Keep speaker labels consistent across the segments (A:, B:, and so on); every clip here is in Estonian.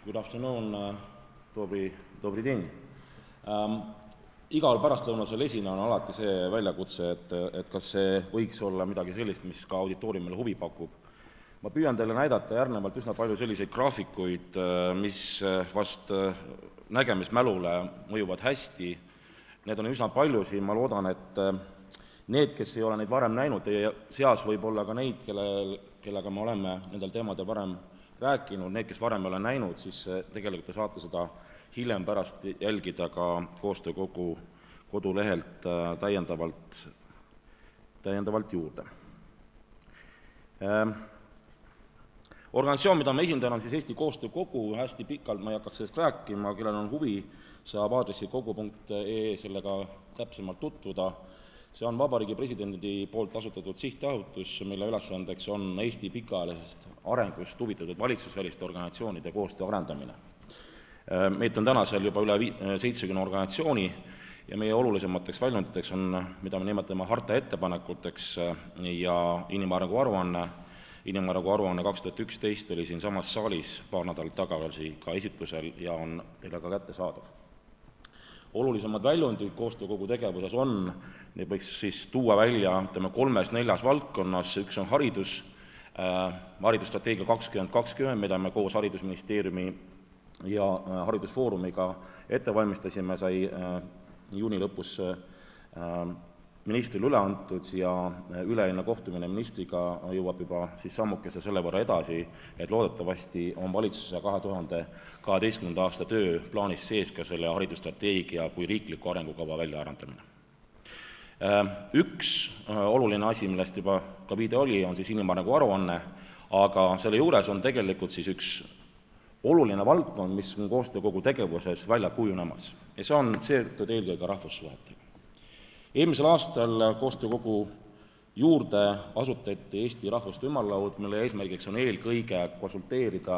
A: Good afternoon, dobri dень. Igal pärastlõunasel esinejal on alati see väljakutse, et kas see võiks olla midagi sellist, mis ka auditooriumile huvi pakub. Ma püüan teile näidata järgnevalt üsna palju selliseid graafikuid, mis vast nägemismälule mõjuvad hästi. Need on üsna palju siin, ma loodan, et need, kes ei ole neid varem näinud, teie seas võib olla ka neid, kellega me oleme nendel teemadel varem rääkinud, need, kes varem ei ole näinud, siis tegelikult te saate seda hiljem pärast jälgida ka koostöökogu kodulehelt täiendavalt juurde. Organisatsioon, mida ma esindan, on siis Eesti Koostöökogu, hästi pikalt ma ei hakkaks sellest rääkima, kellel on huvi, saab aadressi kogu.ee sellega täpsemalt tutvuda. See on Vabariigi Presidendi poolt asutatud sihtasutus, mille ülesandeks on Eesti pikaajalisest arengust huvitatud valitsusväliste organisatsioonide koostöö arendamine. Meid on tänasel juba üle 70 organisatsiooni ja meie olulisemateks väljunditeks on, mida me nimetame harta ettepanekuteks ja inimarengu aruanne. Inimarengu aruanne 2011 oli siin samas saalis paar nädalat tagasi ka esitlusel ja on teile ka kättesaadav. Olulisemad väljundid koostöökogu tegevuses on, neid võiks siis tuua välja 3-4 valdkonnas, üks on haridus, haridusstrateegia 2020, mida me koos Haridusministeeriumi ja Haridusfoorumiga ette valmistasime, sai juuni lõpus ministrile üle antud ja üleeilne kohtumine ministriga jõuab juba siis sammukese selle võrra edasi, et loodetavasti on valitsuse 2012. aasta töö plaanis sees ka selle haridusstrateegia kui riikliku arengukava väljaarendamine. Üks oluline asi, millest juba ka viide oli, on siis inimarengu aruanne, aga selle juures on tegelikult siis üks oluline valdkond, mis on koostöökogu tegevuses välja kujunemas ja see on seotud eelkõige rahvussuhetega. Eelmisel aastal koostöökogu juurde asutati Eesti Rahvuste Ümarlaud, mille eesmärgiks on eelkõige konsulteerida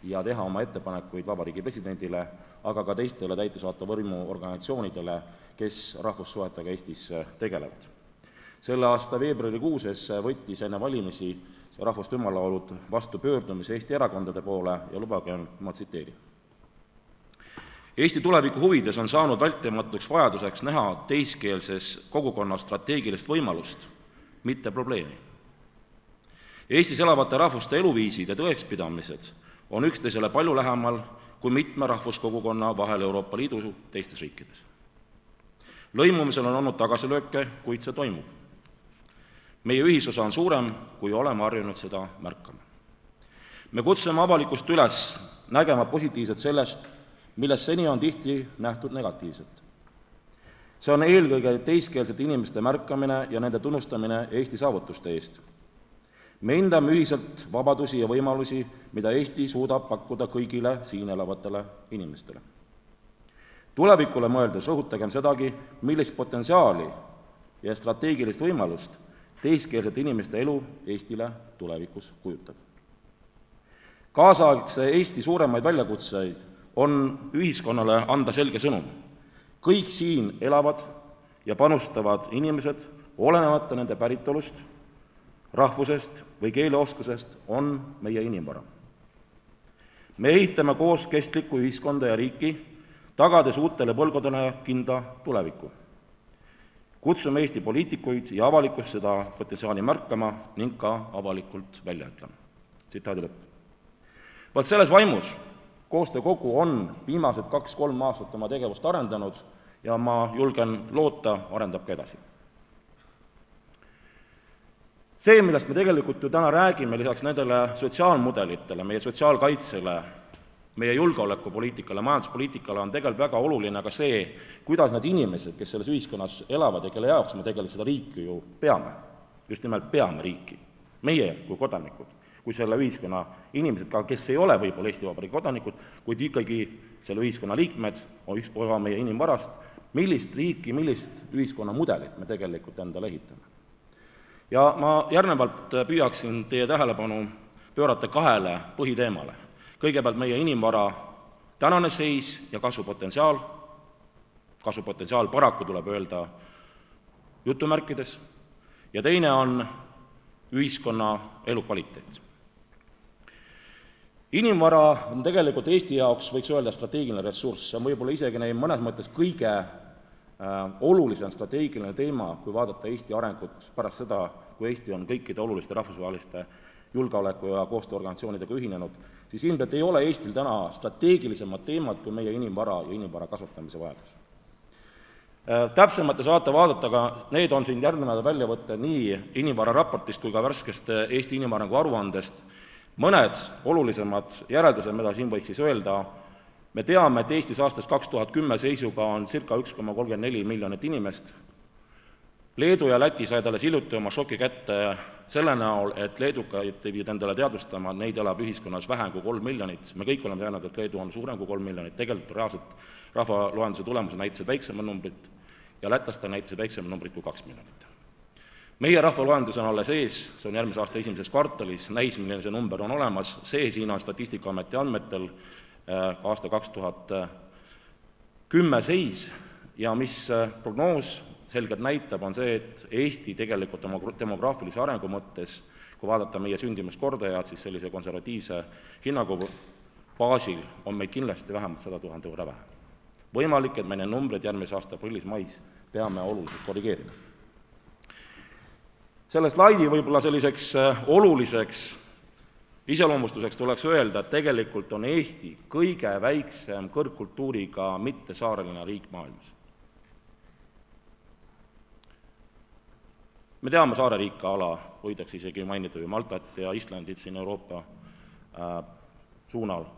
A: ja teha oma ettepanekuid Vabariigi Presidendile, aga ka teistele täidesaatva võimu organisatsioonidele, kes rahvussuhetega Eestis tegelevad. Selle aasta veebruarikuuses võttis enne valimisi Rahvuste Ümarlaud vastu pöördumise Eesti erakondade poole ja lubage, ma tsiteerin. Eesti tuleviku huvides on saanud vältimatuks vajaduseks näha teiskeelses kogukonnas strateegilist võimalust, mitte probleemi. Eestis elavate rahvuste eluviisid ja tõekspidamised on üksteisele palju lähemal kui mitme rahvuskogukonna vahel Euroopa Liidu teistes riikides. Lõimumisel on olnud tagasilööke, kuid see toimub. Meie ühisosa on suurem, kui oleme harjunud seda märkama. Me kutsume avalikkust üles nägema positiivset sellest, millest seni on tihti nähtud negatiivselt. See on eelkõige teiskeelsete inimeste märkamine ja nende tunnustamine Eesti saavutuste eest. Me hindame ühiselt vabadusi ja võimalusi, mida Eesti suudab pakkuda kõigile siin elavatele inimestele. Tulevikule mõeldes rõhutagem sedagi, millist potentsiaali ja strateegilist võimalust teiskeelsete inimeste elu Eestile tulevikus kujutab. Kaasaegse Eesti suuremaid väljakutseid on ühiskonnale anda selge sõnum. Kõik siin elavad ja panustavad inimesed, olenemata nende päritolust, rahvusest või keeleoskusest, on meie inimvara. Me ehitame koos kestlikku ühiskonda ja riiki, tagades uutele põlvkondadele kindla tuleviku. Kutsume Eesti poliitikuid ja avalikkust seda potentsiaali märkama ning ka avalikult välja ütlema. Tsitaadi lõpp. Vaat selles vaimus koostöökogu on viimased 2-3 aastat oma tegevust arendanud ja ma julgen loota, arendab ka edasi. See, millest me tegelikult ju täna räägime, lisaks nendele sotsiaalmudelitele, meie sotsiaalkaitsele, meie julgeolekupoliitikale, majanduspoliitikale on tegelikult väga oluline ka see, kuidas need inimesed, kes selles ühiskonnas elavad ja kelle jaoks me tegelikult seda riiki ju peame, just nimelt peame riiki, meie kui kodanikud, kui selle ühiskonna inimesed, ka kes ei ole võib-olla Eesti Vabariigi kodanikud, kuid ikkagi selle ühiskonna liikmed on üks osa meie inimvarast, millist riiki, millist ühiskonna mudelit me tegelikult endale ehitame. Ja ma järgnevalt püüaksin teie tähelepanu pöörata 2 põhiteemale. Kõigepealt meie inimvara tänane seis ja kasvupotentsiaal paraku tuleb öelda jutumärkides, ja teine on ühiskonna elukvaliteet. Inimvara on tegelikult Eesti jaoks, võiks öelda, strateegiline ressurss, see on võib-olla isegi mõnes mõttes kõige olulisem strateegiline teema, kui vaadata Eesti arengut pärast seda, kui Eesti on kõikide oluliste rahvusvaheliste julgeoleku- ja koostööorganisatsioonidega ühinenud, siis ilmselt ei ole Eestil täna strateegilisemat teemat kui meie inimvara ja inimvara kasvatamise vajadus. Täpsemalt saate vaadata ka, need on siin järgnevad väljavõtte nii inimvara raportist kui ka värskest Eesti inimarengu aruandest. Mõned olulisemad järeldused, mida siin võiks siis öelda, me teame, et Eestis aastast 2010 seisuga on circa 1,34 miljonit inimest. Leedu ja Läti said alles hiljuti oma šoki kätte selle näol, et leedukad pidid endale teadvustama, et neid elab ühiskonnas vähem kui 3 miljonit. Me kõik oleme teadnud, et Leedu on suurem kui 3 miljonit, tegelikult reaalselt rahvaloenduse tulemused näitasid väiksema numbrit ja lätlastel näitasid väiksema numbrit kui 2 miljonit. Meie rahvaloendus on alles ees, see on järgmise aasta esimeses kvartalis, näis, milline see number on olemas, see siin on Statistikaameti andmetel aasta 2010 seis ja mis prognoos selgelt näitab, on see, et Eesti tegelikult oma demograafilise arengu mõttes, kui vaadata meie sündimuskordajad, siis sellise konservatiivse hinnagu baasil on meid kindlasti vähemalt 100 000 võrra vähem. Võimalik, et meie numbrid järgmise aasta aprillis-mais peame oluliselt korrigeerima. Selle slaidi võib-olla selliseks oluliseks iseloomustuseks tuleks öelda, et tegelikult on Eesti kõige väiksem kõrgkultuuriga mittesaareline riik maailmas. Me teame saareriika ala, võidakse isegi mainida ju Maltat ja Islandit siin Euroopa suunal,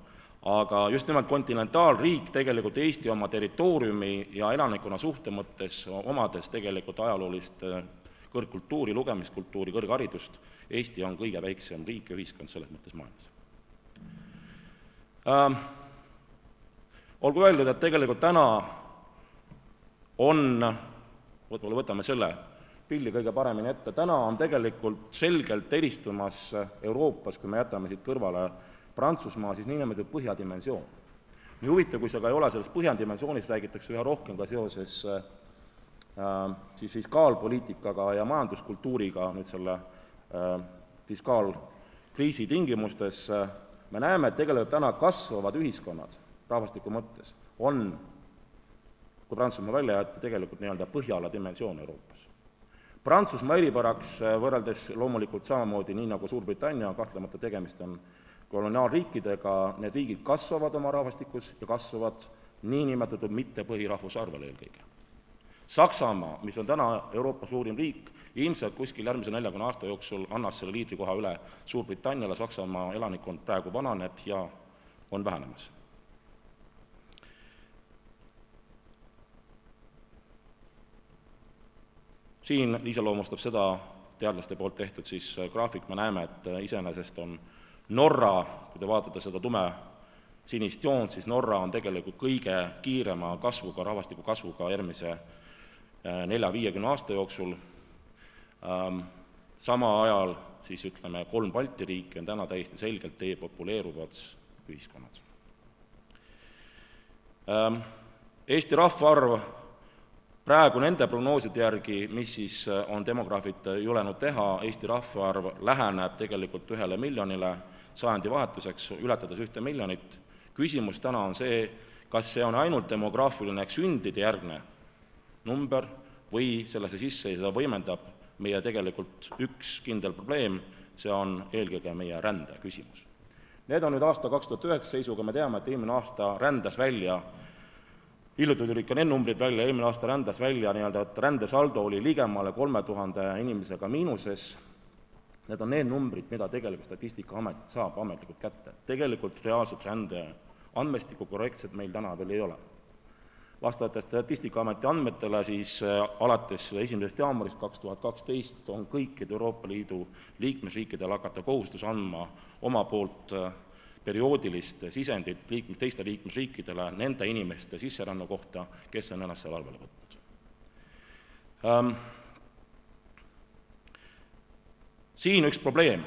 A: aga just nimelt kontinentaalriik tegelikult Eesti oma territooriumi ja elanikkonna suhte mõttes omades tegelikult ajaloolist kõrgkultuuri, lugemiskultuuri, kõrgharidust, Eesti on kõige väiksem riik ja ühiskond selles mõttes maailmas. Olgu öeldud, et tegelikult täna on, võtame selle pilli kõige paremini ette, täna on tegelikult selgelt eristumas Euroopas, kui me jätame siit kõrvale Prantsusmaa, siis niinimetatud põhjadimensioon. Nii huvitav, kui see ka ei ole, sellest põhjadimensioonist räägitakse üha rohkem ka seoses siis fiskaalpoliitikaga ja majanduskultuuriga nüüd selle fiskaalkriisi tingimustes. Me näeme, et tegelikult täna kasvavad ühiskonnad rahvastiku mõttes on, kui Prantsusmaa välja jätta, tegelikult nii-öelda Põhjala dimensioon Euroopas. Prantsusmaa eripäraks võrreldes loomulikult samamoodi, nii nagu Suurbritannia, kahtlemata tegemist on koloniaalriikidega, need riigid kasvavad oma rahvastikus ja kasvavad niinimetatud mitte põhirahvuse arvel eelkõige. Saksamaa, mis on täna Euroopa suurim riik, ilmselt kuskil järgmise 40 aasta jooksul annas selle liidrikoha üle Suurbritanniale, Saksamaa elanikkond praegu vananeb ja on vähenemas. Siin iseloomustab seda teadlaste poolt tehtud siis graafik, me näeme, et iseenesest on Norra, kui te vaatate seda tume sinist joont, siis Norra on tegelikult kõige kiirema kasvuga, rahvastiku kasvuga järgmise 4-50 aasta jooksul. Sama ajal siis ütleme 3 Balti riiki on täna täiesti selgelt depopuleeruvad ühiskonnad. Eesti rahvaarv praegu nende prognooside järgi, mis siis on demograafid julenud teha, Eesti rahvaarv läheneb tegelikult 1 miljonile sajandi vahetuseks, ületades 1 miljonit. Küsimus täna on see, kas see on ainult demograafiline sündide järgne number või sellesse sisse seda võimendab meie tegelikult üks kindel probleem, see on eelkõige meie rände küsimus. Need on nüüd aasta 2009 seisuga, me teame, et eelmine aasta rändas välja, hiljuti tuli ikka need numbrid välja, eelmine aasta rändas välja, et rändesaldo oli ligemale 3000 inimesega miinuses. Need on need numbrid, mida tegelikult Statistikaamet saab ametlikult kätte. Tegelikult reaalselt rände andmestiku korrektsed meil täna veel ei ole. Vastavate Statistikaameti andmetele siis alates 1. jaanuarist 2012 on kõikide Euroopa Liidu liikmesriikidel hakata kohustus andma oma poolt perioodilist sisendit teiste liikmesriikidele nende inimeste sisserännu kohta, kes on ennast seal arvele võtnud. Siin üks probleem,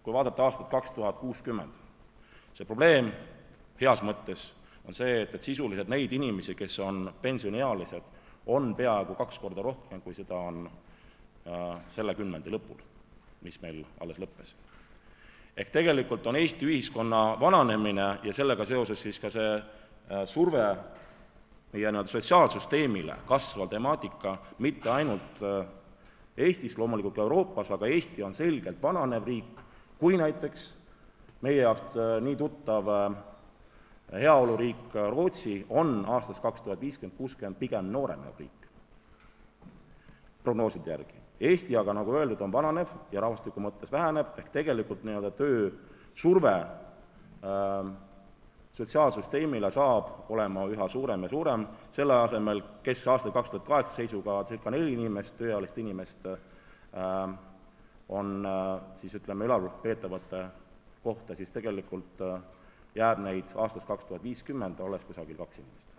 A: kui vaadata aastat 2060. See probleem heas mõttes on see, et sisuliselt neid inimesi, kes on pensioniealised, on peaaegu 2 korda rohkem, kui seda on selle kümnendi lõpul, mis meil alles lõppes. Ehk tegelikult on Eesti ühiskonna vananemine ja sellega seoses siis ka see surve meie sotsiaalsüsteemile kasvav temaatika mitte ainult Eestis, loomulikult ka Euroopas, aga Eesti on selgelt vananev riik, kui näiteks meie jaoks nii tuttav heaoluriik Rootsi on aastast 2050-60 pigem noorenev riik prognooside järgi. Eesti aga, nagu öeldud, on vananev ja rahvastiku mõttes väheneb, ehk tegelikult töö surve sotsiaalsüsteemile saab olema üha suurem ja suurem, selle asemel, kes aastal 2008 seisuga circa 4 inimest, tööealist inimest on siis ülalpeetavate kohta, siis tegelikult jääb neid aastast 2050 alles kusagil 2 inimest.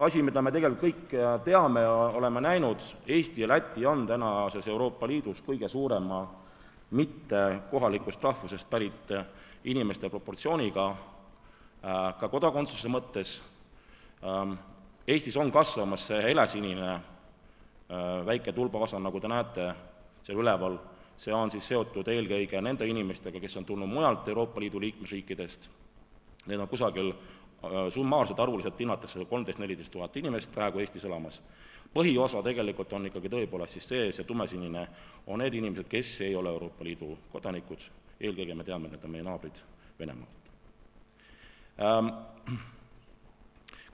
A: Asi, mida me tegelikult kõik teame ja oleme näinud, Eesti ja Läti on tänases Euroopa Liidus kõige suurema mitte kohalikust rahvusest pärit inimeste proportsiooniga ka kodakondsuse mõttes. Eestis on kasvamas see helesinine väike tulbaosa, nagu te näete seal üleval, see on siis seotud eelkõige nende inimestega, kes on tulnud mujalt Euroopa Liidu liikmesriikidest. Need on kusagil summaarselt arvuliselt hinnatakse 13-14 000 inimest praegu Eestis elamas. Põhiosa tegelikult on ikkagi tõepoolest siis see tumesinine on need inimesed, kes ei ole Euroopa Liidu kodanikud, eelkõige me teame, et need on meie naabrid Venemaalt.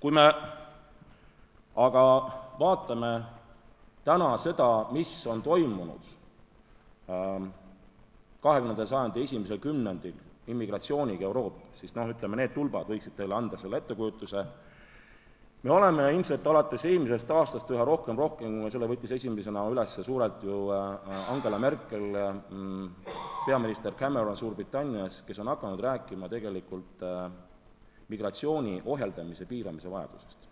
A: Kui me aga vaatame täna seda, mis on toimunud 20. sajandi esimesel kümnendil immigratsiooniga Euroopas, siis need tulbad võiksid teile anda selle ettekujutuse. Me oleme ilmselt alates eelmisest aastast üha rohkem, selle võttis esimesena üles suurelt ju Angela Merkel, peaminister Cameron Suurbritannias, kes on hakanud rääkima tegelikult migratsiooni ohjeldamise piiramise vajadusest.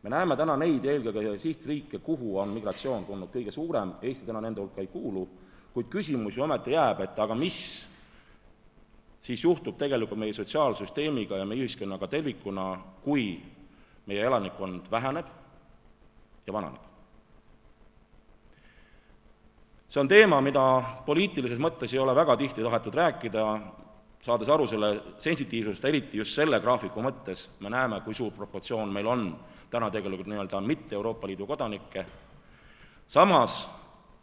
A: Me näeme täna neid eelkõige sihtriike, kuhu on migratsioon tulnud kõige suurem, Eesti täna nende hulka ei kuulu, kuid küsimus ju ometi jääb, et aga mis siis juhtub tegelikult meie sotsiaalsüsteemiga ja meie ühiskonnaga tervikuna, kui meie elanikkond väheneb ja vananeb. See on teema, mida poliitilises mõttes ei ole väga tihti tahetud rääkida, saades aru selle sensitiivsust, eriti just selle graafiku mõttes, me näeme, kui suur proportsioon meil on täna tegelikult mitte Euroopa Liidu kodanikke. Samas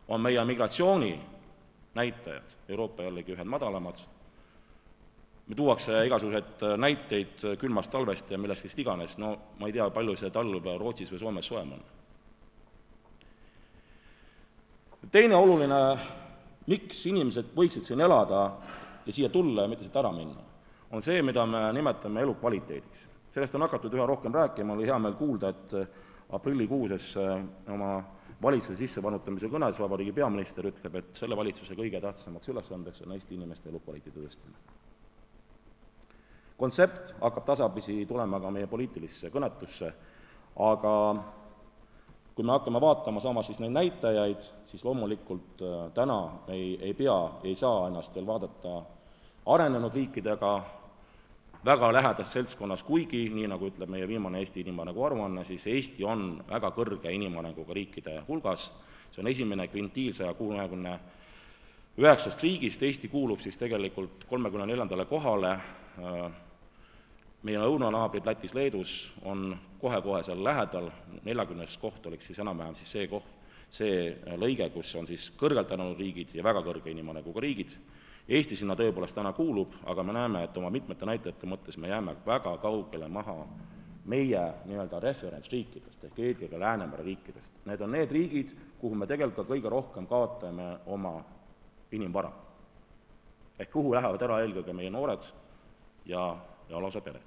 A: on meie migratsiooni näitajad Euroopa jällegi ühed madalamad. Me tuuakse igasugused näiteid külmast talvest ja millest vist iganes, ma ei tea, palju see talv Rootsis või Soomes soojem on. Teine oluline, miks inimesed võiksid siin elada ja siia tulla ja mitte siit ära minna, on see, mida me nimetame elukvaliteediks. Sellest on hakatud üha rohkem rääkima, oli hea meel kuulda, et aprillikuuses oma valitsuse sissepanutamise kõnes vabariigi peaminister ütleb, et selle valitsuse kõige tähtsamaks ülesandeks on Eesti inimeste elukvaliteedi tõstmine. Kontsept hakkab tasapisi tulema ka meie poliitilisse kõnetusse, aga kui me hakkame vaatama samas siis neid näitajaid, siis loomulikult täna ei saa ennast veel vaadata arenenud riikidega väga lähedast seltskonnas, kuigi, nii nagu ütleb meie viimane Eesti inimarengu aruanne, siis Eesti on väga kõrge inimarenguga riikide hulgas, see on esimene kvintiil 169 riigist, Eesti kuulub siis tegelikult 34. kohale, meie õunanaabrid Lätis, Leedus on kohe-kohe seal lähedal, 40. koht oliks siis enam-vähem siis see lõige, kus on siis kõrgelt arenenud riigid ja väga kõrge inimarenguga riigid. Eesti sinna tõepoolest täna kuulub, aga me näeme, et oma mitmete näitajate mõttes me jääme väga kaugele maha meie referentsriikidest ehk eelkõige Läänemere riikidest. Need on need riigid, kuhu me tegelikult kõige rohkem kaotame oma inimvara. Ehk kuhu lähevad ära eelkõige meie noored ja lausa pered.